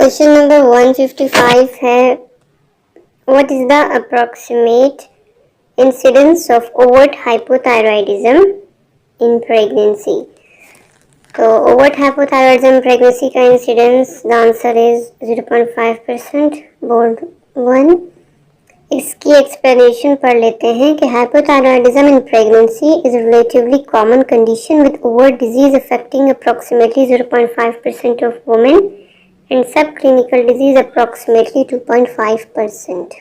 Question number 155 है, what is the approximate incidence of overt hypothyroidism in pregnancy. तो overt hypothyroidism pregnancy का incidence, the answer is 0.5%, board 1। इसकी explanation पढ़ लेते हैं कि hypothyroidism in pregnancy is relatively common condition with overt disease affecting approximately 0.5% of women and subclinical disease approximately 2.5%.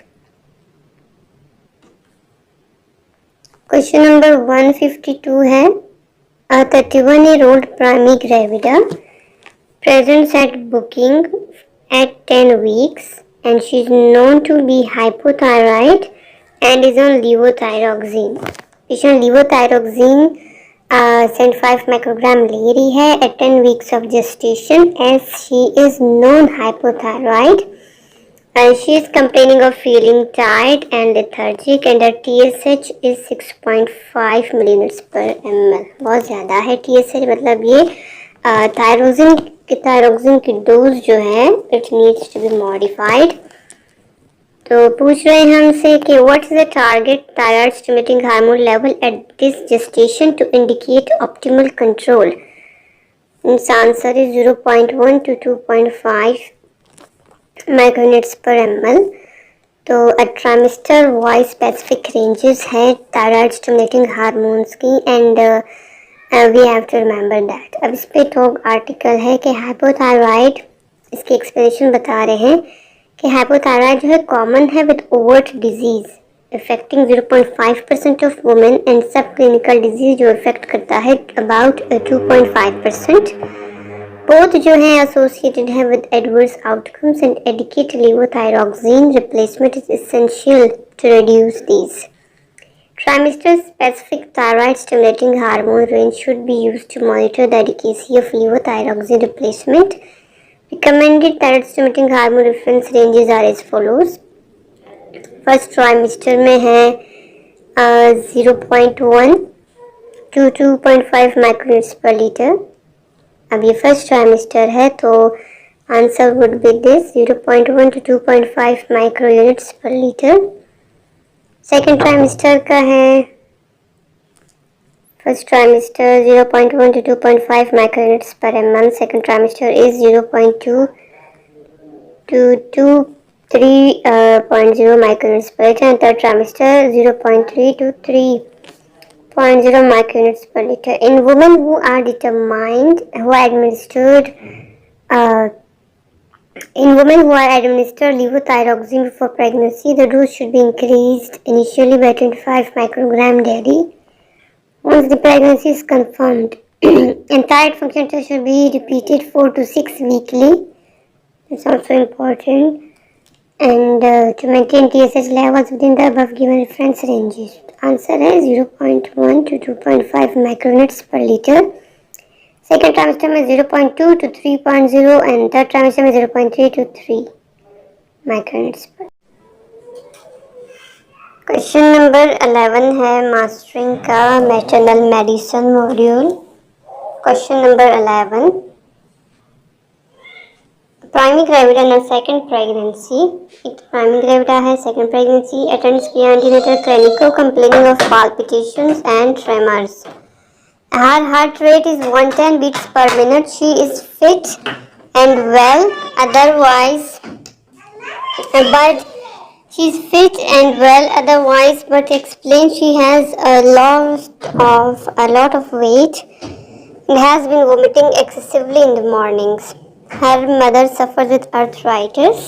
Question number 152 है, a 31-year-old primary gravida presents at booking at 10 weeks and she is known to be hypothyroid and is on levothyroxine. Patient levothyroxine 75 microgram ले रही है at 10 weeks of gestation as she is known hypothyroid and she is complaining of feeling tired and lethargic and her TSH is 6.5 milliliters per ml। बहुत ज़्यादा है TSH, मतलब ये thyroxine की dose जो है it needs to be modified. तो पूछ रहे हैं हमसे कि what is the target thyroid stimulating hormone level at this gestation to indicate optimal control. इसका आंसर इज 0.1 to 2.5 माइक्रोयूनिट्स पर ml। तो ट्राइमेस्टर वाइज स्पेसिफिक रेंजेस है थायराइड स्टिमुलेटिंग हार्मोन्स की and we have to remember that. अब इस पे talk article है कि हाइपोथायरॉइड, इसकी एक्सप्लेनेशन बता रहे हैं कि हाइपोथायरॉइड जो है कॉमन है with overt disease affecting 0.5% of women and sub clinical disease जो अफेक्ट करता है अबाउट 2.5%। बोथ जो है एसोसिएटेड है with adverse outcomes and adequate levothyroxine replacement is essential to reduce these. Trimester specific thyroid stimulating hormone range should be used to monitor the adequacy of levothyroxine replacement. Recommended thyroid stimulating hormone reference ranges are as follows. First trimester में है 0.1 to 2.5 microunits पर litre. अब ये first trimester है तो answer would be this 0.1 to 2.5 microunits पर litre. Second trimester का है, फर्स्ट ट्राइमेस्टर 0.1 to 2.5 माइक्रोयूनिट्स पर ml, second trimester is 0.2 to 3.0 माइक्रोयूनिट्स पर litre and third trimester 0.3 to 3.0 माइक्रोयूनिट्स पर litre. In women who are determined who are administered levothyroxine before pregnancy, the dose should be increased initially by 25 microgram daily once the pregnancy is confirmed. And thyroid function test should be repeated 4 to 6 weekly. It's also important. And to maintain TSH levels within the above given reference ranges. Answer is 0.1 to 2.5 microunits per liter. Second trimester में 0.2 to 3.0 and third trimester में 0.3 to 3 माइक्रोयूनिट्स पर। Question number 11 है mastering का maternal medicine module. Question number 11, primary gravida and second pregnancy. एक primary gravida है, second pregnancy attends किया antenatal clinic complaining of palpitations and tremors. Her heart rate is 110 beats per minute. She is fit and well otherwise, but explains she has a lot of weight and has been vomiting excessively in the mornings. Her mother suffers with arthritis,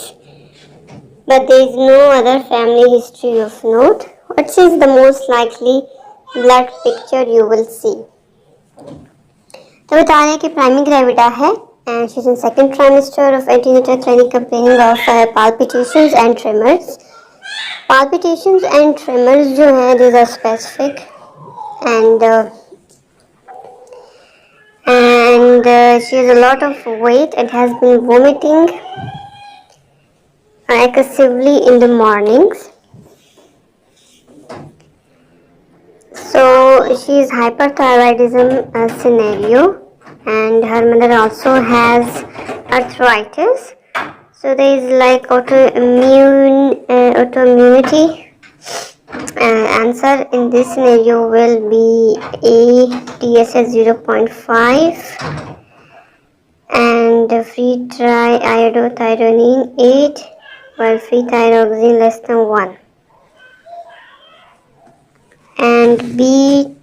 but there is no other family history of note. What is the most likely blood picture you will see? तो बता रहे हैं कि primary gravida है and she is in second trimester of antenatal clinic complaining of palpitations and tremors. Palpitations and tremors जो हैं these are specific and she has a lot of weight and has been vomiting excessively in the mornings. So she is hyperthyroidism scenario and her mother also has arthritis. So there is like autoimmunity. Answer in this scenario will be A, TSH 0.5 and free triiodothyronine 8 while free thyroxine less than 1. And B,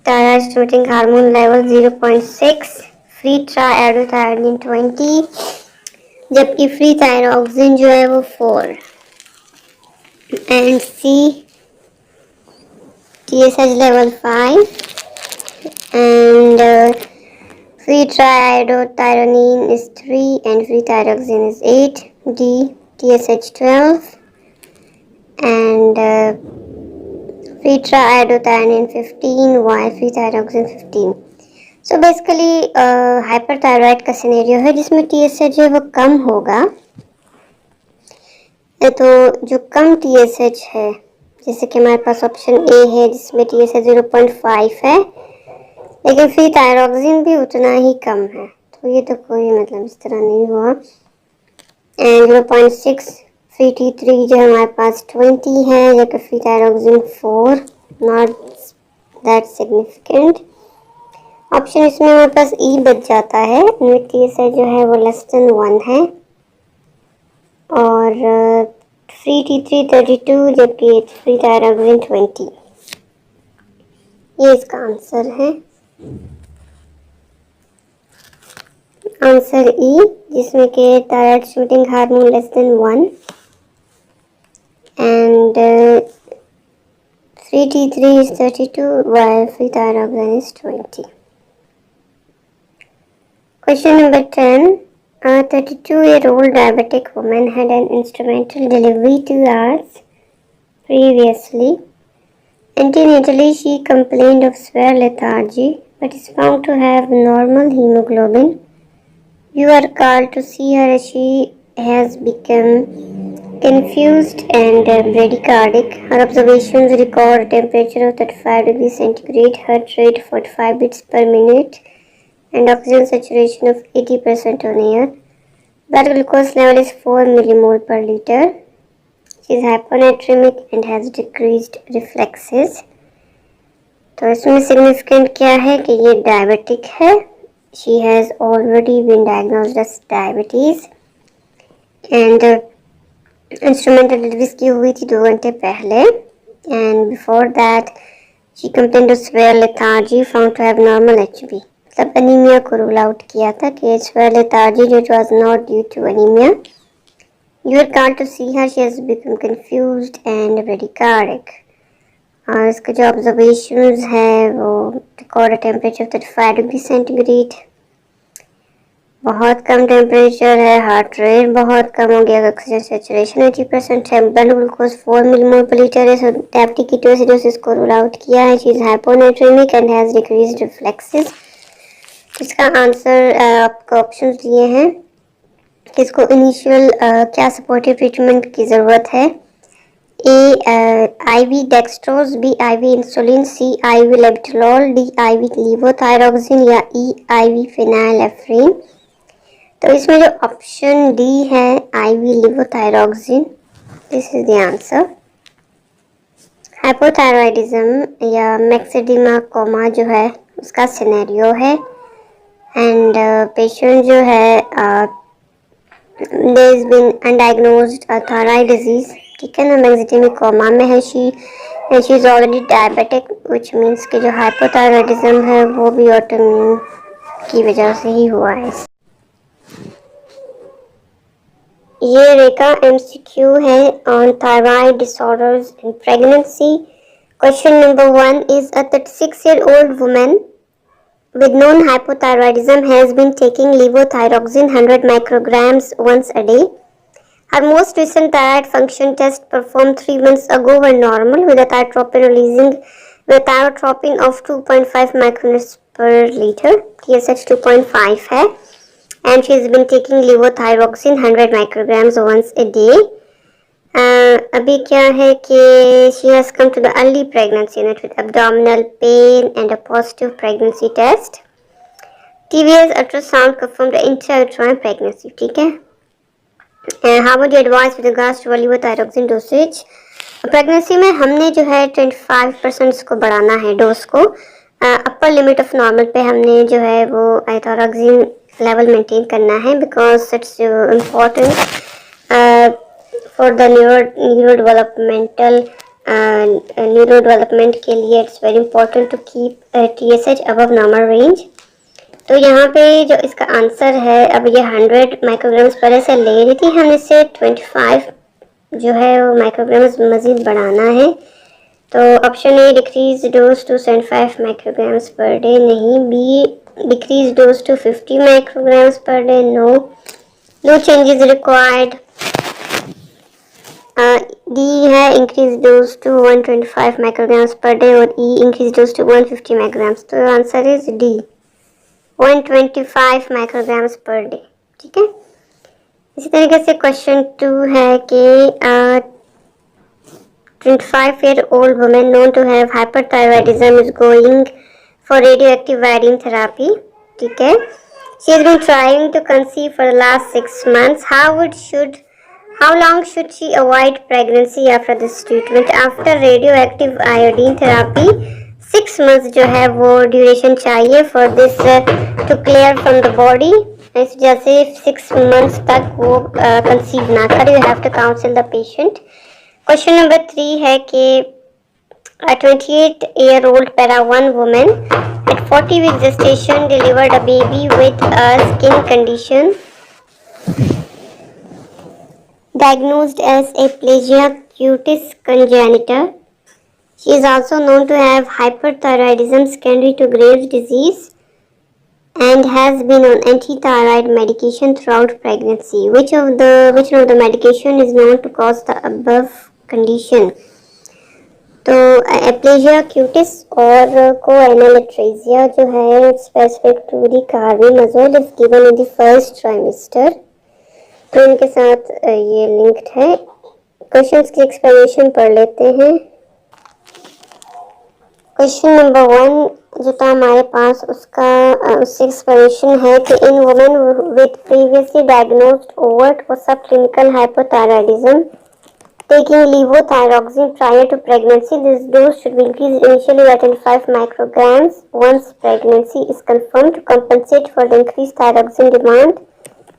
thyroid stimulating hormone level 0.6, free triiodothyronine 20 जबकि free thyroxine जो है वो 4. And C, TSH level 5 and free triiodothyronine is 3 and free thyroxine is 8. D, TSH 12 and free triiodothyronine 15 while free thyroxine 15. So basically hyperthyroid का scenario है जिसमें TSH जो है वो कम होगा. तो जो कम TSH है, जैसे कि हमारे पास ऑप्शन ए है जिसमें TSH 0.5 है लेकिन फ्री थायरोक्सिन भी उतना ही कम है, तो ये तो कोई मतलब इस तरह नहीं हुआ. एंड 0.6 फ्री T3 जो हमारे पास 20 है जबकि free thyroxine 4, not that significant. Option इसमें हमारे पास ई बच जाता है. इनमें TSH जो है वो लेस देन 1 है और फ्री T3 32 जबकि फ्री थायरोक्सिन 20. ये इसका आंसर है. आंसर ई, जिसमें कि thyroid stimulating hormone less than 1 and free T3 is 32 while free thyroxine is 20. Question number 10. A 32-year-old diabetic woman had an instrumental delivery 2 hours previously. Antenatally, she complained of severe lethargy but is found to have normal hemoglobin. You are called to see her as she has become confused and bradycardic. Her observations record a temperature of 35 degrees centigrade, heart rate 45 beats per minute, and oxygen saturation of 80% on air. Blood glucose level is 4 millimole per liter. She is hyponatremic and has decreased reflexes. तो इसमें significant क्या है कि ये diabetic है. She has already been diagnosed as diabetes and instrumental delivery की हुई थी 2 घंटे पहले. And before that she complained of severe lethargy found to have normal HB. मतलब एनीमिया को रूल आउट किया था कि सेवियर लेथार्जी जो was not due to anaemia. You are called to see her, she has become confused and bradycardic. और इसके जो observations है वो रिकॉर्ड टेम्परेचर 35 डिग्री सेंटीग्रेड, बहुत कम टेम्परेचर है, हार्ट रेट बहुत कम हो गया, ऑक्सीजन सैचुरेशन 80% है, blood glucose 4 millimole per litre है. सो डायबिटिक कीटोसिडोसिस को रूल आउट किया है. She is hyponatraemic and has decreased reflexes. इसका आंसर आपको ऑप्शंस दिए हैं कि इसको इनिशियल क्या सपोर्टिव ट्रीटमेंट की ज़रूरत है. A, IV dextrose, B, IV insulin, C, IV labetalol, D, IV levothyroxine या E, IV फिनाइलेफ्रिन. तो इसमें जो ऑप्शन डी है IV levothyroxine, this is the answer. Hypothyroidism या मैक्सेडिमा कोमा जो है उसका सिनेरियो है. एंड पेशेंट जो है there is been undiagnosed thyroid disease, ठीक है ना, मैक्सेडिमा कोमा में है. She is already diabetic which means कि जो हाइपोथायरॉयडिज्म है वो भी ऑटोइम्यून की वजह से ही हुआ है. ये रेखा MCQ है on thyroid disorders in pregnancy. Question number 1 is a 36-year-old woman with known hypothyroidism has been taking levothyroxine 100 micrograms once a day. Her most recent thyroid function test performed 3 months ago were normal with a thyrotropin of 2.5 micronewtons per liter. TSH 2.5 है. And she has been taking levothyroxine 100 micrograms once a day. अभी क्या है कि she has come to the early pregnancy unit with abdominal pain and a positive pregnancy test. TVS ultrasound confirmed the intrauterine pregnancy, ठीक है. How would you advise with regards to levothyroxine dosage? Pregnancy में हमने जो है 25% को बढ़ाना है dose को। अपर लिमिट ऑफ नॉर्मल पे हमने जो है वो थायरोक्सिन लेवल मेंटेन करना है, because it's important for the neuro development के लिए। It's very important to keep TSH above normal range. तो यहाँ पे जो इसका आंसर है, अब ये 100 माइक्रोग्राम्स पर से ले रही थी, हम इसे 25 जो है वो माइक्रोग्राम्स मजीद बढ़ाना है। तो option A decrease dose to 75 micrograms per day, नहीं। B decrease dose to 50 micrograms per day, no changes required. D है increase dose to 125 micrograms per day, और E increase dose to 150 micrograms. तो answer is D, 125 micrograms per day. ठीक है। इसी तरीके से question 2 है कि 25-year-old woman known to have hyperthyroidism is going for radioactive iodine therapy. ठीक है। She has been trying to conceive for the last 6 months. How long should she avoid pregnancy after this treatment? After radioactive iodine therapy, 6 months जो है वो duration चाहिए for this to clear from the body. इस वजह से 6 months तक वो conceive ना करे, you have to counsel the patient. Question number 3 है कि a 28-year-old para 1 woman at 40 weeks gestation delivered a baby with a skin condition diagnosed as aplasia cutis congenita. She is also known to have hyperthyroidism secondary to Graves' disease and has been on anti-thyroid medication throughout pregnancy. Which of the medication is known to cause the above condition? तो aplasia cutis और choanal atresia जो है specific to the carbimazole is given in the first trimester. तो इनके साथ ये linked है। Questions की एक्सप्लेनेशन पढ़ लेते हैं। क्वेश्चन नंबर 1 जो था हमारे पास, उसकी एक्सप्लेनेशन है कि इन women with previously diagnosed overt और सब clinical hypothyroidism taking levothyroxine prior to pregnancy, this dose should be increased initially by 25 micrograms once pregnancy is confirmed to compensate for the increased thyroxine demand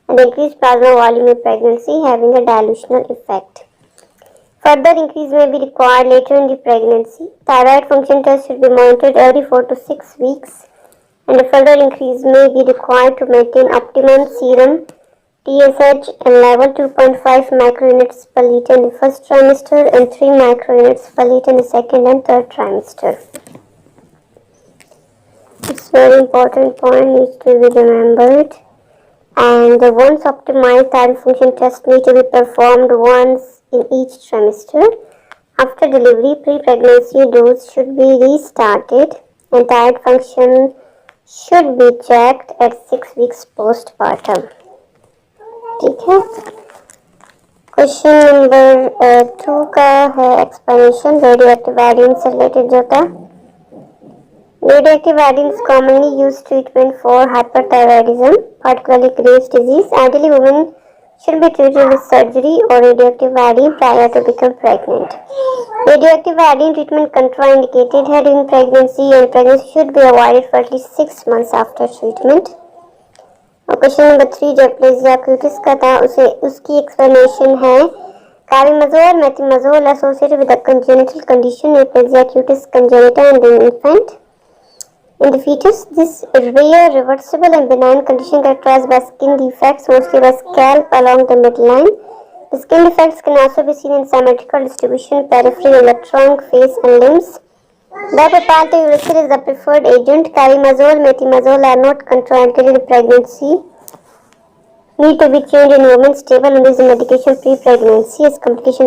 and increased plasma volume in pregnancy, having a dilutional effect. Further increase may be required later in the pregnancy. Thyroid function test should be monitored every 4 to 6 weeks, and a further increase may be required to maintain optimum serum TSH and level 2.5 microunits per liter in the first trimester and 3 microunits per liter in the second and third trimester. It's very important point, needs to be remembered. And once optimized, thyroid function tests need to be performed once in each trimester. After delivery, pre-pregnancy dose should be restarted and thyroid function should be checked at 6 weeks postpartum. ठीक है। Question number 2 का है explanation radioactive iodine से related जो था। Radioactive iodine is commonly used treatment for hyperthyroidism, particularly Graves' disease. Ideally, women should be treated with surgery or radioactive iodine prior to become pregnant. Radioactive iodine treatment contraindicated है during pregnancy, and pregnancy should be avoided for at least 6 months after treatment. और question number 3 जो aplasia cutis का था, उसकी explanation है carbimazole methimazole associated with the congenital condition aplasia cutis congenita in the infant in the fetus. This rare reversible and benign condition characterized by skin defects, mostly by scalp along the midline. The skin defects can also be seen in symmetrical distribution periphery on the trunk, face and limbs. Dipropantouracil is the preferred agent. Carimazole, metimazole are not contraindicated in pregnancy. Need to be changed in women stable on this medication pre-pregnancy as complications